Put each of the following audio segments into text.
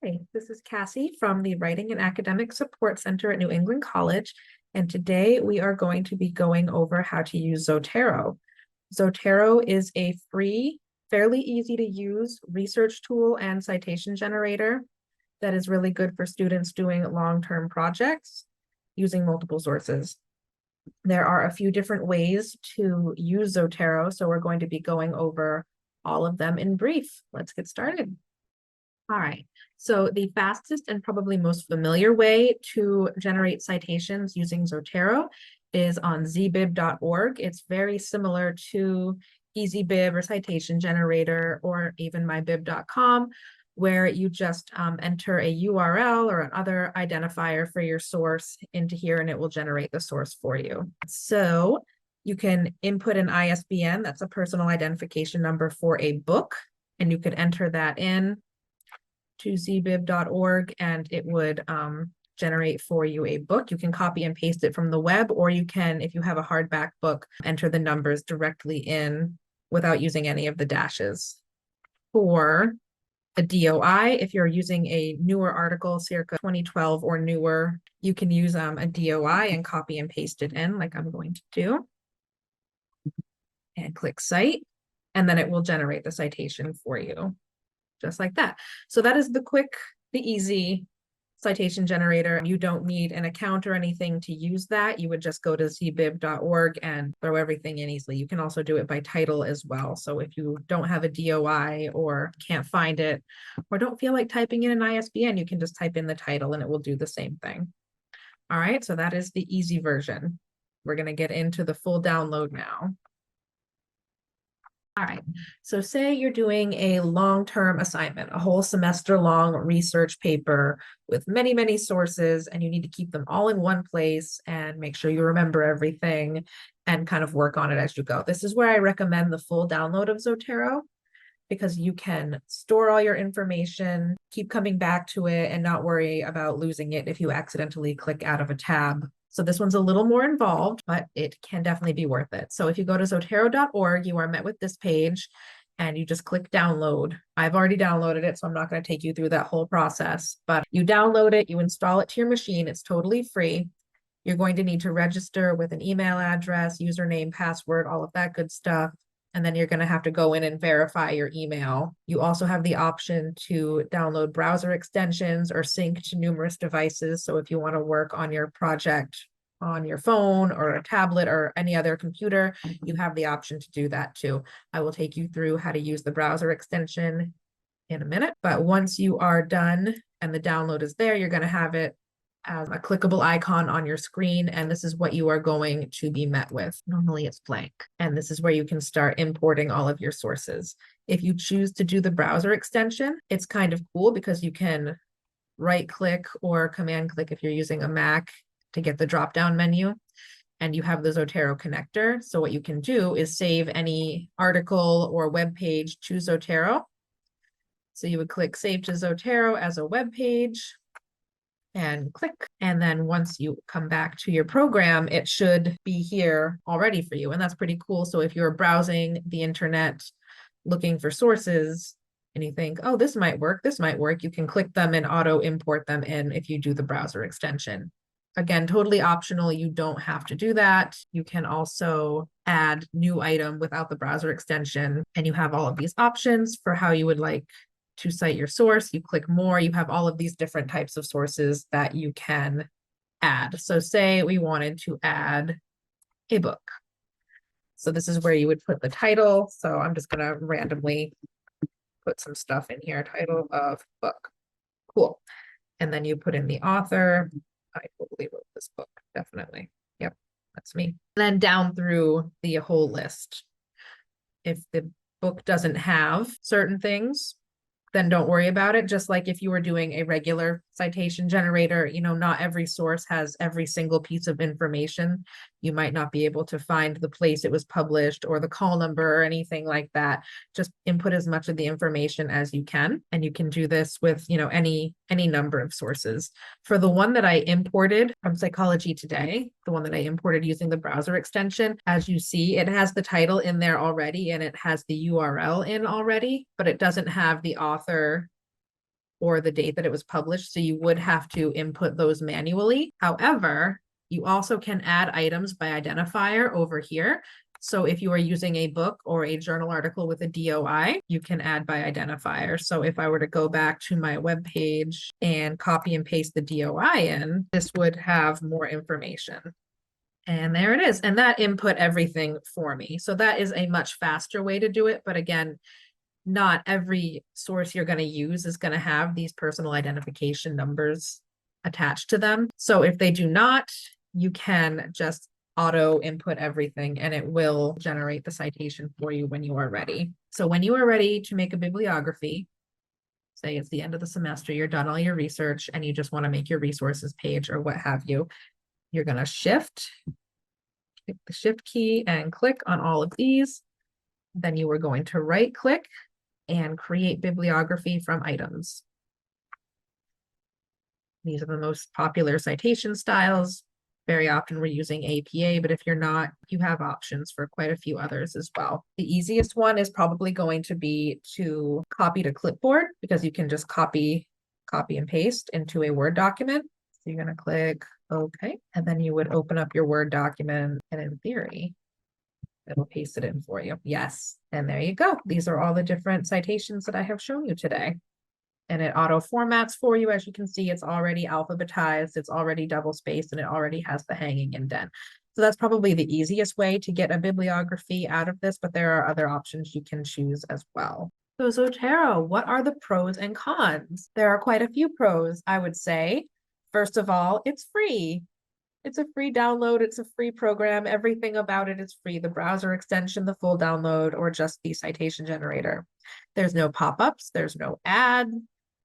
Hi, this is Cassey from the Writing and Academic Support Center at New England College, and today we are going to be going over how to use Zotero. Zotero is a free, fairly easy to use research tool and citation generator that is really good for students doing long-term projects using multiple sources. There are a few different ways to use Zotero, so we're going to be going over all of them in brief. Let's get started. All right, so the fastest and probably most familiar way to generate citations using Zotero is on zbib.org. It's very similar to EasyBib or Citation Generator or even mybib.com, where you just enter a URL or another identifier for your source into here and it will generate the source for you. So you can input an ISBN, that's a personal identification number for a book, and you could enter that in to zbib.org and it would generate for you a book. You can copy and paste it from the web, or you can, if you have a hardback book, enter the numbers directly in without using any of the dashes. For a DOI, if you're using a newer article, circa 2012 or newer, you can use a DOI and copy and paste it in like I'm going to do. And click Cite, and then it will generate the citation for you. Just like that. So that is the quick, the easy citation generator. You don't need an account or anything to use that. You would just go to zbib.org and throw everything in easily. You can also do it by title as well. So if you don't have a DOI or can't find it or don't feel like typing in an ISBN, you can just type in the title and it will do the same thing. All right, so that is the easy version. We're going to get into the full download now. All right, so say you're doing a long-term assignment, a whole semester-long research paper with many, many sources, and you need to keep them all in one place and make sure you remember everything and kind of work on it as you go. This is where I recommend the full download of Zotero, because you can store all your information, keep coming back to it, and not worry about losing it if you accidentally click out of a tab. So this one's a little more involved, but it can definitely be worth it. So if you go to zotero.org, you are met with this page and you just click download. I've already downloaded it, so I'm not going to take you through that whole process, but you download it, you install it to your machine. It's totally free. You're going to need to register with an email address, username, password, all of that good stuff. And then you're going to have to go in and verify your email. You also have the option to download browser extensions or sync to numerous devices. So if you want to work on your project on your phone or a tablet or any other computer, you have the option to do that too. I will take you through how to use the browser extension in a minute. But once you are done and the download is there, you're going to have it as a clickable icon on your screen, and this is what you are going to be met with. Normally it's blank, and this is where you can start importing all of your sources. If you choose to do the browser extension, it's kind of cool because you can right click or command click if you're using a Mac to get the drop down menu, and you have the Zotero connector. So what you can do is save any article or web page to Zotero. So you would click Save to Zotero as a web page and click. And then once you come back to your program, it should be here already for you. And that's pretty cool. So if you're browsing the internet looking for sources and you think, oh, this might work, you can click them and auto import them in if you do the browser extension. Again, totally optional. You don't have to do that. You can also add new item without the browser extension. And you have all of these options for how you would like to cite your source. You click more, you have all of these different types of sources that you can add. So say we wanted to add a book. So this is where you would put the title. So I'm just going to randomly put some stuff in here. Title of book. Cool. And then you put in the author. I totally wrote this book. Definitely. Yep. That's me. And then down through the whole list. If the book doesn't have certain things, then don't worry about it. Just like if you were doing a regular citation generator, you know, not every source has every single piece of information. You might not be able to find the place it was published or the call number or anything like that. Just input as much of the information as you can. And you can do this with, you know, any number of sources. For the one that I imported from Psychology Today, the one that I imported using the browser extension, as you see, it has the title in there already and it has the URL in already, but it doesn't have the author or the date that it was published. So you would have to input those manually. However, you also can add items by identifier over here. So if you are using a book or a journal article with a DOI, you can add by identifier. So if I were to go back to my web page and copy and paste the DOI in, this would have more information. And there it is. And that input everything for me. So that is a much faster way to do it. But again, not every source you're going to use is going to have these personal identification numbers attached to them. So if they do not, you can just auto input everything and it will generate the citation for you when you are ready. So when you are ready to make a bibliography, say it's the end of the semester, you're done all your research and you just want to make your resources page or what have you, you're going to click the shift key and click on all of these. Then you are going to right click and create bibliography from items. These are the most popular citation styles. Very often we're using APA, but if you're not, you have options for quite a few others as well. The easiest one is probably going to be to copy to clipboard because you can just copy and paste into a Word document. So you're going to click OK, and then you would open up your Word document, and in theory, it'll paste it in for you. Yes. And there you go. These are all the different citations that I have shown you today. And it auto formats for you. As you can see, it's already alphabetized, it's already double spaced, and it already has the hanging indent. So that's probably the easiest way to get a bibliography out of this, but there are other options you can choose as well. So Zotero, what are the pros and cons? There are quite a few pros, I would say. First of all, it's free. It's a free download. It's a free program. Everything about it is free. The browser extension, the full download, or just the citation generator. There's no pop-ups. There's no ad.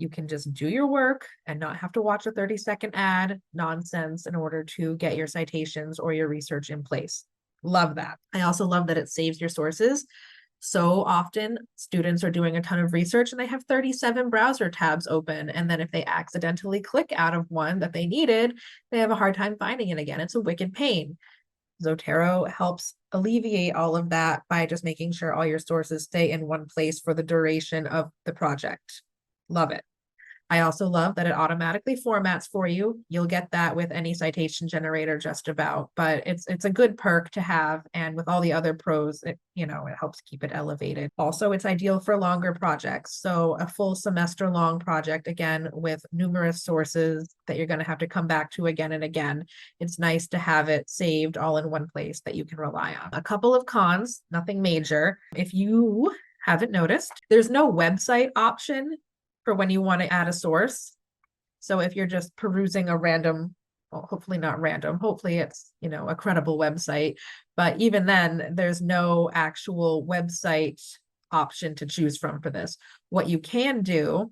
You can just do your work and not have to watch a 30-second ad nonsense in order to get your citations or your research in place. Love that. I also love that it saves your sources. So often students are doing a ton of research and they have 37 browser tabs open. And then if they accidentally click out of one that they needed, they have a hard time finding it again. It's a wicked pain. Zotero helps alleviate all of that by just making sure all your sources stay in one place for the duration of the project. Love it. I also love that it automatically formats for you. You'll get that with any citation generator just about, but it's a good perk to have. And with all the other pros, it helps keep it elevated. Also, it's ideal for longer projects. So a full semester long project, again, with numerous sources that you're going to have to come back to again and again. It's nice to have it saved all in one place that you can rely on. A couple of cons, nothing major. If you haven't noticed, there's no website option for when you want to add a source. So if you're just perusing a random, well, hopefully not random, hopefully it's, a credible website, but even then there's no actual website option to choose from for this. What you can do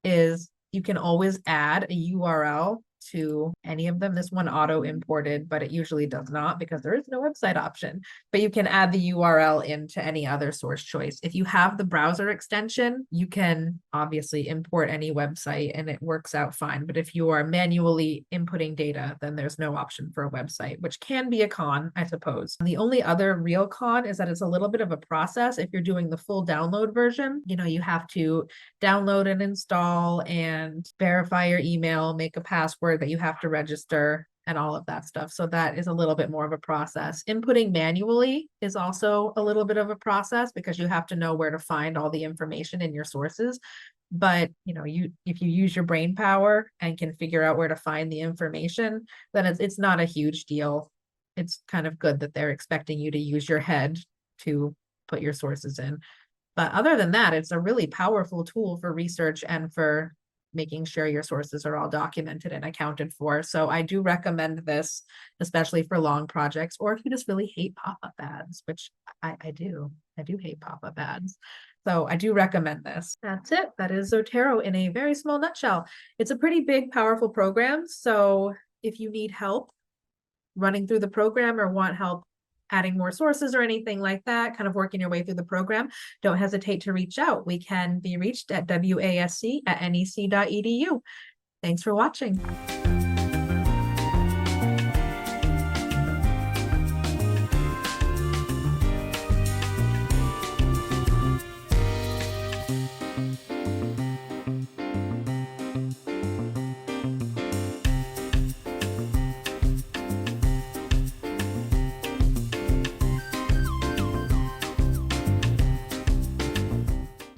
is you can always add a URL to any of them. This one auto imported, but it usually does not because there is no website option, but you can add the URL into any other source choice. If you have the browser extension, you can obviously import any website and it works out fine. But if you are manually inputting data, then there's no option for a website, which can be a con, I suppose. The only other real con is that it's a little bit of a process. If you're doing the full download version, you have to download and install and verify your email, make a password that you have to register and all of that stuff. So that is a little bit more of a process. Inputting manually is also a little bit of a process because you have to know where to find all the information in your sources. But if you use your brain power and can figure out where to find the information, then it's not a huge deal. It's kind of good that they're expecting you to use your head to put your sources in. But other than that, it's a really powerful tool for research and for making sure your sources are all documented and accounted for. So I do recommend this, especially for long projects, or if you just really hate pop-up ads, which I do. I do hate pop-up ads. So I do recommend this. That's it. That is Zotero in a very small nutshell. It's a pretty big, powerful program. So if you need help running through the program or want help adding more sources or anything like that, kind of working your way through the program, don't hesitate to reach out. We can be reached at wasc@nec.edu. Thanks for watching.